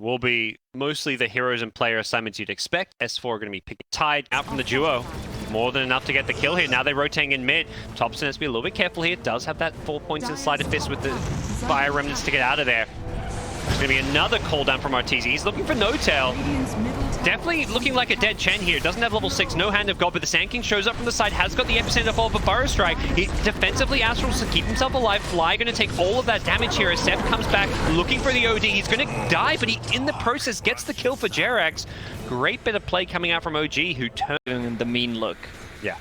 will be mostly the heroes and player assignments you'd expect. S4 are going to be picking Tide out from the duo. More than enough to get the kill here. Now they're rotating in mid. Topson has to be a little bit careful here. Does have that 4 points in Sleight of Fist with the fire remnants to get out of there. There's going to be another cooldown from Arteezy. He's looking for No Tail. Definitely looking like a dead Chen here. Doesn't have level 6, no Hand of God, but the Sand King shows up from the side, has got the epicenter fall of a Burrow Strike. He defensively astrals to keep himself alive. Fly going to take all of that damage here as Seb comes back looking for the OD. He's going to die, but he, in the process, gets the kill for Jerax. Great bit of play coming out from OG, who turned the mean look. Yeah.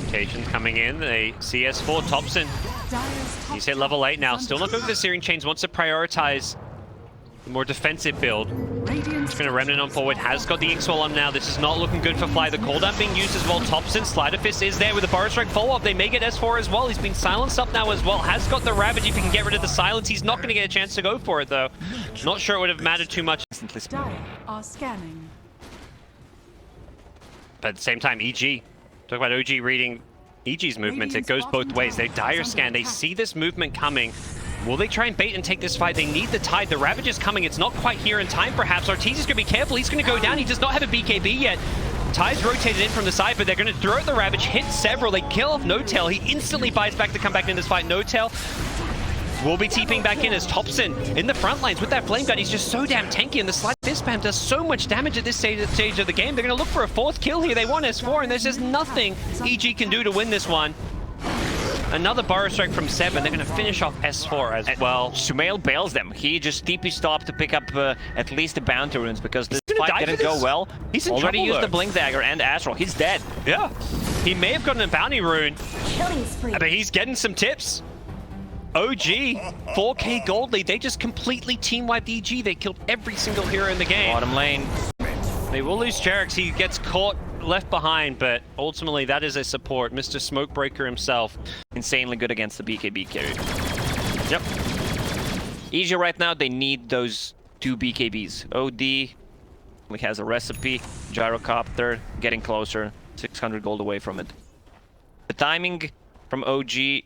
Mutations coming in, the CS4 Topson. He's hit level 8 now, still not going with the Searing Chains, wants to prioritize the more defensive build. Just going to Remnant on forward, has got the X-Wall on now. This is not looking good for Fly. The cooldown being used as well. Topson, Sleight of Fist is there with a Burrow Strike follow-up. They may get S4 as well. He's been silenced up now as well. Has got the Ravage if he can get rid of the silence. He's not going to get a chance to go for it though. Not sure it would have mattered too much. Dire are scanning. But at the same time, EG. Talk about OG reading EG's movements. It goes both ways. They dire scan. They see this movement coming. Will they try and bait and take this fight? They need the Tide. The Ravage is coming. It's not quite here in time, perhaps. Arteezy's going to be careful. He's going to go down. He does not have a BKB yet. Tide's rotated in from the side, but they're going to throw out the Ravage, hit several. They kill off No Tail. He instantly buys back to come back in this fight. No Tail will be TPing back in as Topson in the front lines with that Flame Gun. He's just so damn tanky, and the Sleight of Fist spam does so much damage at this stage of the game. They're going to look for a 4th kill here. They want S4, and there's just nothing EG can do to win this one. Another Burrow Strike from Seb, and they're going to finish off S4 as well. Sumail bails them. He just TP stopped to pick up at least the bounty runes because this fight didn't go well. He's in already trouble, used though. the Blink Dagger and Astral. He's dead. Yeah. He may have gotten a bounty rune, but he's getting some tips. OG, 4k gold lead. They just completely team-wiped EG. They killed every single hero in the game. Bottom lane. They will lose Jerax. He gets caught left behind, but ultimately that is a support. Mr. Smokebreaker himself. Insanely good against the BKB carry. Yep. EG right now, they need those 2 BKBs. OD has a recipe. Gyrocopter getting closer. 600 gold away from it. The timing from OG,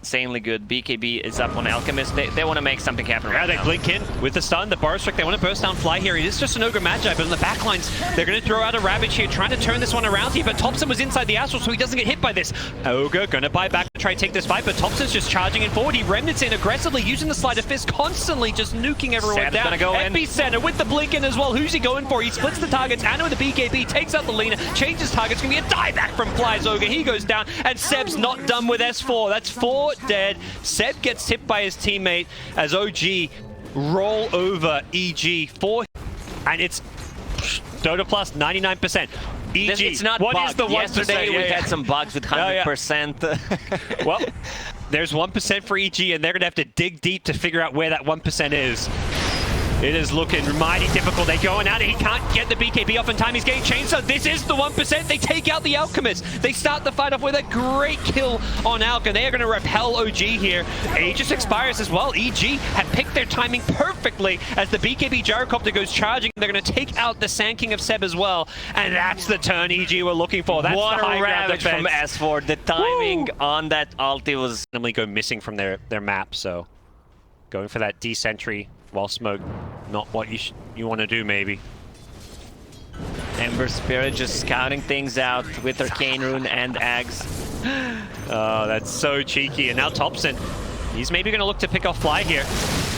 insanely good. BKB is up on Alchemist. They want to make something happen right now. now. They blink in with the stun, the Burrow Strike. They want to burst down Fly here. It is just an Ogre Magi, but in the backlines, they're going to throw out a Ravage here, trying to turn this one around here, but Topson was inside the Astral, so he doesn't get hit by this. Ogre going to buy back to try and take this fight, but Topson's just charging in forward. He remnants in aggressively, using the Sleight of Fist, constantly just nuking everyone Santa's down. Gonna go Epicenter with the blink in as well. Who's he going for? He splits the targets. Anna with the BKB, takes out the Lina, changes targets. Going to be a dieback from Fly's Ogre. He goes down, and Seb's not done with S4. That's 4 dead. Seb gets tipped by his teammate as OG roll over EG 4, and it's Dota Plus 99%. EG, it's not what bugged. is the 1%? Yesterday we had some bugs with 100%. Well, there's 1% for EG, and they're going to have to dig deep to figure out where that 1% is. It is looking mighty difficult. They're going at it. He can't get the BKB off in time. He's getting changed. So this is the 1%. They take out the Alchemist. They start the fight off with a great kill on Alch, and they are going to repel OG here. Aegis expires as well. EG have picked their timing perfectly as the BKB Gyrocopter goes charging. They're going to take out the Sand King of Seb as well. And that's the turn EG were looking for. That's what the high a ground Ravage from defense. S4. The timing on that ulti was... Randomly go missing from their map, so going for that D-Sentry while smoke, not what you want to do, maybe. Ember Spirit just scouting things out with Arcane Rune and Ags. Oh, that's so cheeky. And now Topson, he's maybe going to look to pick off Fly here.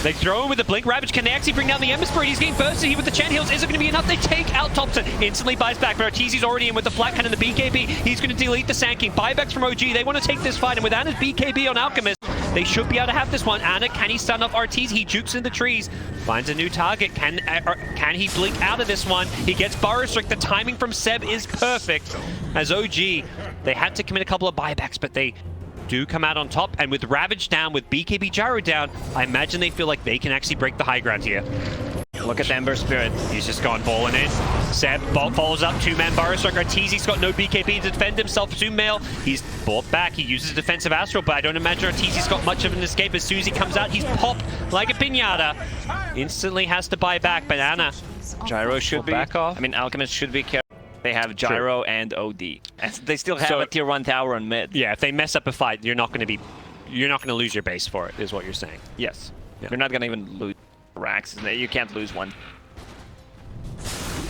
They throw him with the Blink Ravage. Can they actually bring down the Ember Spirit? He's getting bursted here with the Chen heals. Is it going to be enough? They take out Topson. Instantly buys back. But Arteezy's already in with the Flat Cannon and the BKB. He's going to delete the Sand King. Buybacks from OG. They want to take this fight. And with Anna's BKB on Alchemist, they should be able to have this one. Anna, can he stun off Arteezy? He jukes in the trees. Finds a new target. Can he blink out of this one? He gets Burrow Strike. The timing from Seb is perfect. As OG, they had to commit a couple of buybacks, but they do come out on top, and with Ravage down, with BKB Gyro down, I imagine they feel like they can actually break the high ground here. Look at the Ember Spirit. He's just gone balling in. Seb follows up, 2-man Burrow Strike. Arteezy's got no BKB to defend himself. Sumail, he's brought back. He uses defensive Astral, but I don't imagine Arteezy's got much of an escape. As soon as he comes out, he's popped like a pinata. Instantly has to buy back, but Anna. Gyro should be back off. I mean, Alchemist should be careful. They have Gyro and OD. And they still have a tier 1 tower on mid. Yeah, if they mess up a fight, you're not going to be you're not going to lose your base for it, is what you're saying. Yes. Yeah. You're not gonna even lose racks. You can't lose one.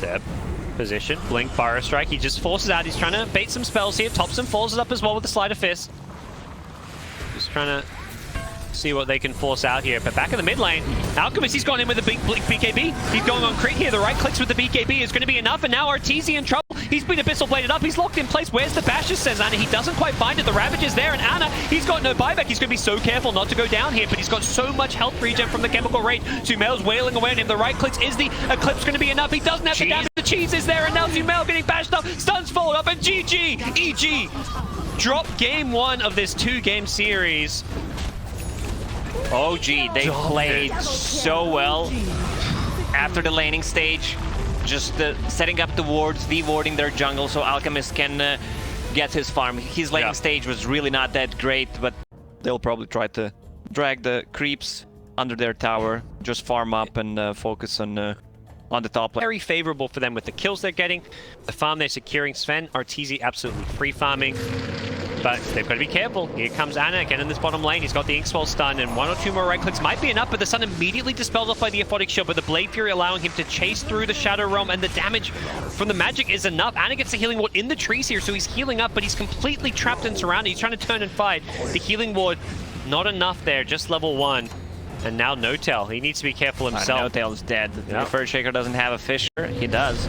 Deb. Position. Blink, Fire Strike. He just forces out. He's trying to bait some spells here. Thompson follows it up as well with the Sleight of Fist. Just trying to see what they can force out here. But back in the mid lane, Alchemist, he's gone in with a big BKB. He's going on crit here. The right clicks with the BKB is going to be enough. And now Arteezy in trouble. He's been Abyssal Bladed up. He's locked in place. Where's the Bashes, says Anna. He doesn't quite find it. The Ravage is there. And Anna, he's got no buyback. He's going to be so careful not to go down here. But he's got so much health regen from the Chemical Rage. Sumail's wailing away on him. The right clicks. Is the Eclipse going to be enough? He doesn't have the damage. The cheese is there. And now Sumail getting bashed up. Stuns followed up. And GG. EG. Drop game 1 of this 2-game series. OG, they played so well after the laning stage, just setting up the wards, de-warding their jungle so Alchemist can get his farm. His laning stage was really not that great, but they'll probably try to drag the creeps under their tower, just farm up and focus on the top lane. Very favorable for them with the kills they're getting, the farm they're securing. Sven, Arteezy absolutely free farming. But they've got to be careful. Here comes Anna again in this bottom lane. He's got the Inkswell stun, and 1 or 2 more right clicks might be enough, but the stun immediately dispelled off by the Aphotic Shield, but the Blade Fury allowing him to chase through the Shadow Realm, and the damage from the magic is enough. Anna gets the healing ward in the trees here, so he's healing up, but he's completely trapped and surrounded. He's trying to turn and fight. The healing ward, not enough there, just level 1. And now No-Tail, he needs to be careful himself. No-Tail's dead. If Earthshaker doesn't have a Fissure, he does.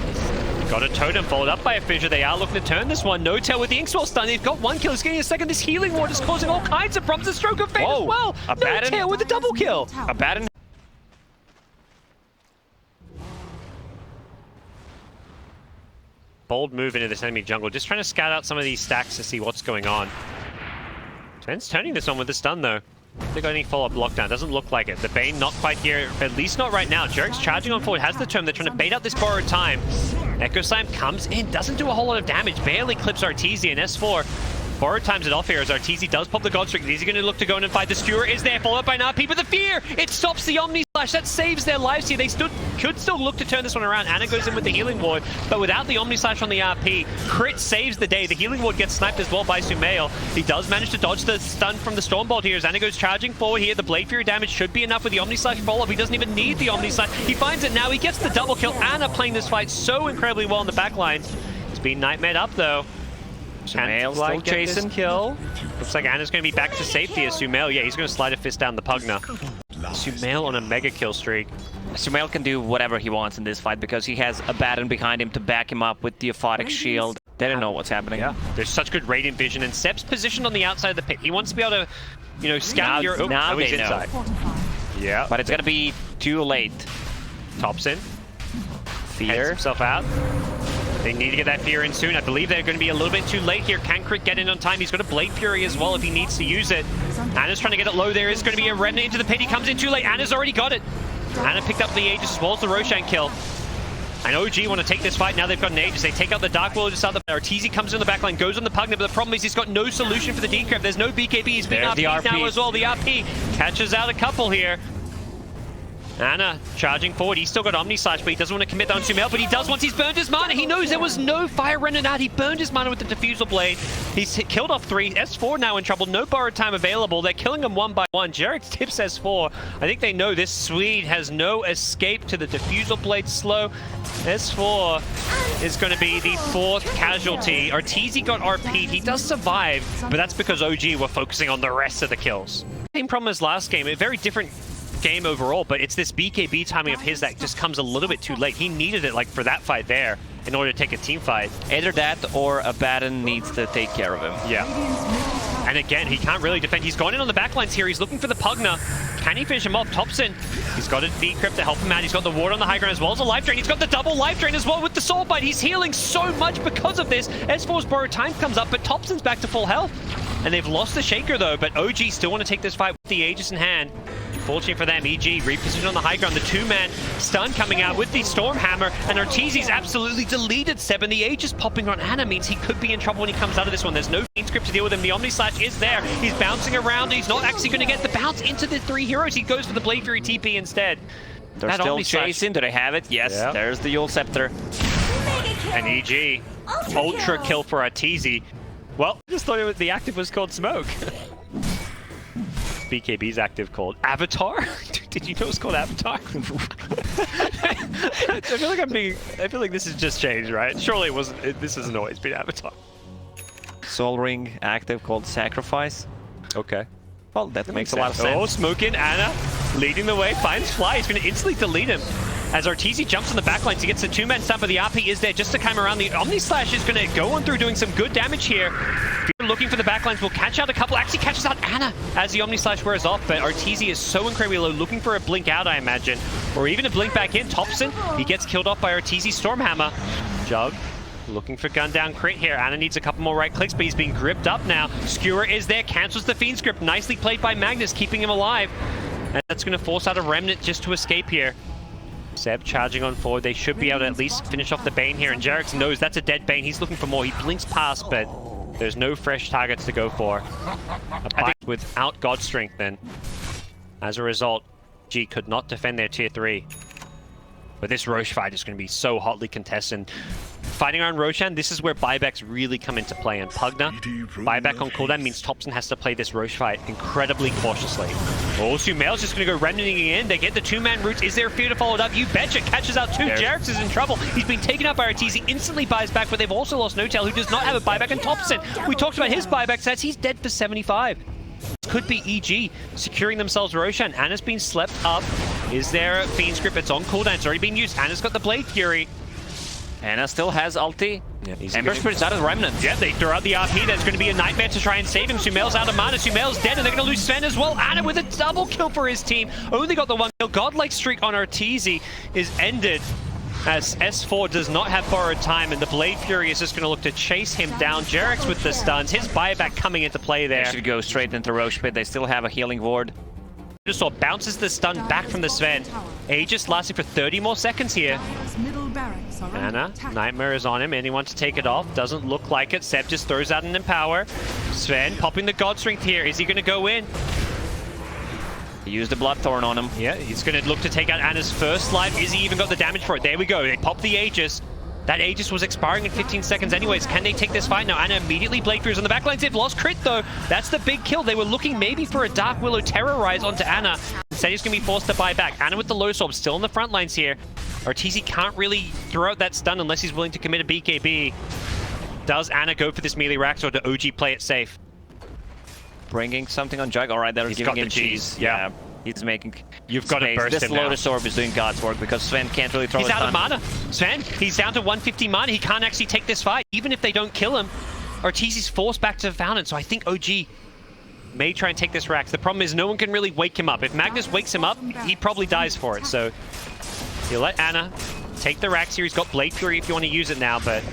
Got a totem followed up by a Fissure. They are looking to turn this one. No-Tail with the Inkswell stun. They've got 1 kill. He's getting a second. This healing ward is causing all kinds of problems. A Stroke of Fate as well. Abaddon. No-Tail with a double kill. Abaddon. Bold move into this enemy jungle. Just trying to scout out some of these stacks to see what's going on. Sven's turning this on with the stun though. They got any follow-up lockdown? Doesn't look like it. The Bane not quite here, at least not right now. Jerick's charging on forward, has the turn. They're trying to bait out this borrowed time. Echo Slam comes in, doesn't do a whole lot of damage. Barely clips Arteezy, and S4 borrowed times it off here as Arteezy does pop the Godstreak. Is he going to look to go in and fight? The Skewer is there, followed by an RP, but the Fear! It stops the Omni Slash. That saves their lives here. They could still look to turn this one around. Anna goes in with the Healing Ward, but without the Omni Slash on the RP, Crit saves the day. The Healing Ward gets sniped as well by Sumail. He does manage to dodge the stun from the Stormbolt here as Anna goes charging forward here. The Blade Fury damage should be enough with the Omni Slash follow-up. He doesn't even need the Omni Slash. He finds it now. He gets the double kill. Anna playing this fight so incredibly well in the back lines. He's been nightmared up though. Sumail still chasing. Kill. Looks like Anna's going to be back to safety as Sumail. Yeah, he's going to slide a fist down the Pugna. Sumail on a mega kill streak. Sumail can do whatever he wants in this fight because he has Abaddon behind him to back him up with the Aphotic Shield. They don't know what's happening. Yeah, there's such good Radiant Vision, and Seb's positioned on the outside of the pit. He wants to be able to, you know, scout your... Oh, now he's they inside. Yeah. But it's going to be too late. Thompson. Fear. Heads himself out. They need to get that Fear in soon. I believe they're going to be a little bit too late here. Can Crit get in on time? He's got a Blade Fury as well if he needs to use it. Anna's trying to get it low. There is going to be a Remnant into the pit. He comes in too late. Anna's already got it. Anna picked up the Aegis as well as the Roshan kill. And OG want to take this fight. Now they've got an Aegis. They take out the Dark World just out the... Arteezy comes in the backline, goes on the Pugna, but the problem is he's got no solution for the decrypt. There's no BKB. He's been RP'd now as well. The RP catches out a couple here. Anna charging forward. He's still got Omni Slash, but he doesn't want to commit that on Sumail, but he does once he's burned his mana. He knows there was no Fire Remnant out. He burned his mana with the Diffusal Blade. He's killed off 3. S4 now in trouble. No borrowed time available. They're killing him 1 by 1. Jerick tips S4. I think they know this Swede has no escape to the Diffusal Blade slow. S4 is going to be the 4th casualty. Arteezy got RP'd. He does survive, but that's because OG were focusing on the rest of the kills. Same problem as last game. A very different game overall, but it's this BKB timing of his that just comes a little bit too late. He needed it like for that fight there in order to take a team fight. Either that or Abaddon needs to take care of him. Yeah. And again, he can't really defend. He's gone in on the backlines here. He's looking for the Pugna. Can he finish him off? Thompson, he's got a decrypt to help him out. He's got the ward on the high ground as well as a life drain. He's got the double life drain as well with the soul bite. He's healing so much because of this. S4's borrowed time comes up, but Thompson's back to full health. And they've lost the Shaker though, but OG still want to take this fight with the Aegis in hand. Unfortunately for them, EG repositioned on the high ground. The 2-man stun coming out with the Stormhammer, and Arteezy's absolutely deleted Seb, and the Aegis popping on Anna means he could be in trouble when he comes out of this one. There's no script to deal with him. The Omni Slash is there. He's bouncing around. He's not actually going to get the bounce into the 3 heroes. He goes for the Blade Fury TP instead. They're still chasing. Do they have it? Yes. Yeah. There's the Yule Scepter. And EG. Ultra kill for Arteezy. Well, I just thought the active was called Smoke. BKB's active called? Avatar? Did you know it's called Avatar? I feel like this has just changed, right? Surely it wasn't. This hasn't always been Avatar. Soul Ring active called Sacrifice. Okay. Well, that makes a lot of sense. Oh, smoking. Anna leading the way. Finds Fly. He's going to instantly delete him. As Arteezy jumps on the backline to get the two-man stun, but the RP is there just to come around. The Omni Slash is going to go on through doing some good damage here. If you're looking for the backlines, we'll catch out a couple. Actually catches out Anna as the Omni Slash wears off, but Arteezy is so incredibly low, looking for a blink out, I imagine. Or even a blink back in. Thompson, he gets killed off by Arteezy Stormhammer. Jug looking for gun down crit here. Anna needs a couple more right clicks, but he's being gripped up now. Skewer is there, cancels the Fiend's grip. Nicely played by Magnus, keeping him alive. And that's going to force out a Remnant just to escape here. Seb charging on forward. They should be able to at least finish off the Bane here. And Jerax knows that's a dead Bane. He's looking for more. He blinks past, but there's no fresh targets to go for. A bite without God Strength then. As a result, G could not defend their tier 3. But this Roche fight is going to be so hotly contested. Fighting around Roshan, this is where buybacks really come into play. And Pugna, buyback on cooldown means Thompson has to play this Roche fight incredibly cautiously. Oh, Sumail's just going to go remnanting in. They get the two-man roots. Is there a fear to follow it up? You betcha. Catches out two. Jerax is in trouble. He's been taken out by Arteezy. Instantly buys back, but they've also lost No-Tail, who does not have a buyback. And Thompson, we talked about his buyback stats. He's dead for 75. Could be EG securing themselves Roshan. Anna's been slept up. Is there a Fiend's grip? It's on cooldown. It's already been used. Anna's got the Blade Fury. Anna still has ulti. Yeah, Ember Spirit's out of the Remnant. Yeah, they throw out the RP. There's going to be a nightmare to try and save him. Sumail's out of mana. Sumail's dead, and they're going to lose Sven as well. Anna with a double kill for his team. Only got the one kill. Godlike streak on Arteezy is ended as S4 does not have borrowed time, and the Blade Fury is just going to look to chase him down. Jerax with the stuns. His buyback coming into play there. They should go straight into Roche Pit. They still have a healing ward. Just bounces the stun back from the Sven. Aegis lasting for 30 more seconds here. Anna, Nightmare is on him. Anyone to take it off? Doesn't look like it. Seb just throws out an Empower. Sven popping the God Strength here. Is he going to go in? He used the Bloodthorn on him. Yeah, he's going to look to take out Anna's first life. Is he even got the damage for it? There we go. They pop the Aegis. That Aegis was expiring in 15 seconds anyways. Can they take this fight now? Anna immediately Blade Furies on the backlines. They've lost crit though. That's the big kill. They were looking maybe for a Dark Willow Terrorize onto Anna. Instead he's going to be forced to buy back. Anna with the low sword still in the front lines here. Arteezy can't really throw out that stun unless he's willing to commit a BKB. Does Anna go for this melee Rax, or do OG play it safe? Bringing something on Jug. Alright, they're giving him cheese. Yeah. He's making. You've got to burst him now. This Lotus Orb is doing God's work because Sven can't really throw. He's out of mana. Sven, he's down to 150 mana. He can't actually take this fight. Even if they don't kill him, Arteezy's forced back to the Fountain. So I think OG may try and take this Rax. The problem is no one can really wake him up. If Magnus wakes him up, he probably dies for it. So he'll let Anna take the Rax here. He's got Blade Fury if you want to use it now, but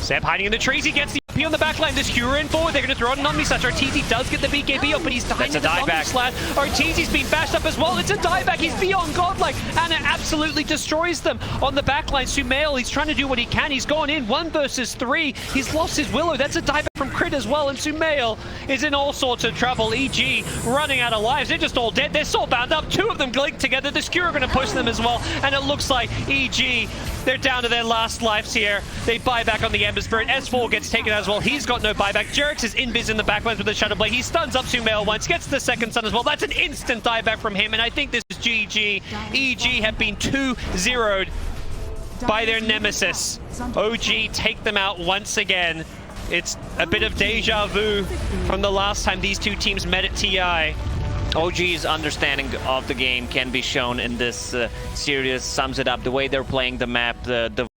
Seb hiding in the trees. He gets the on the back line. This Skewer in forward. They're going to throw out an Omni Slash. Arteezy does get the BKB up, but he's dying in the Omni Slash. Arteezy's been bashed up as well. It's a dieback. He's beyond godlike. Anna absolutely destroys them on the back line. Sumail, he's trying to do what he can. He's gone in 1 versus 3. He's lost his Willow. That's a dieback from crit as well. And Sumail is in all sorts of trouble. EG running out of lives. They're just all dead. They're so bound up. 2 of them linked together. The Skewer are going to push them as well. And it looks like EG, they're down to their last lives here. They buy back on the Ember Spirit. S4 gets taken out as well. He's got no buyback. Jerax is invis in the backlines with the Shadow Blade. He stuns up Sumail once, gets the second stun as well. That's an instant dieback from him, and I think this is GG. EG have been 2-0'd by their nemesis. OG take them out once again. It's a bit of deja vu from the last time these two teams met at TI. OG's understanding of the game can be shown in this series. Sums it up. The way they're playing the map, the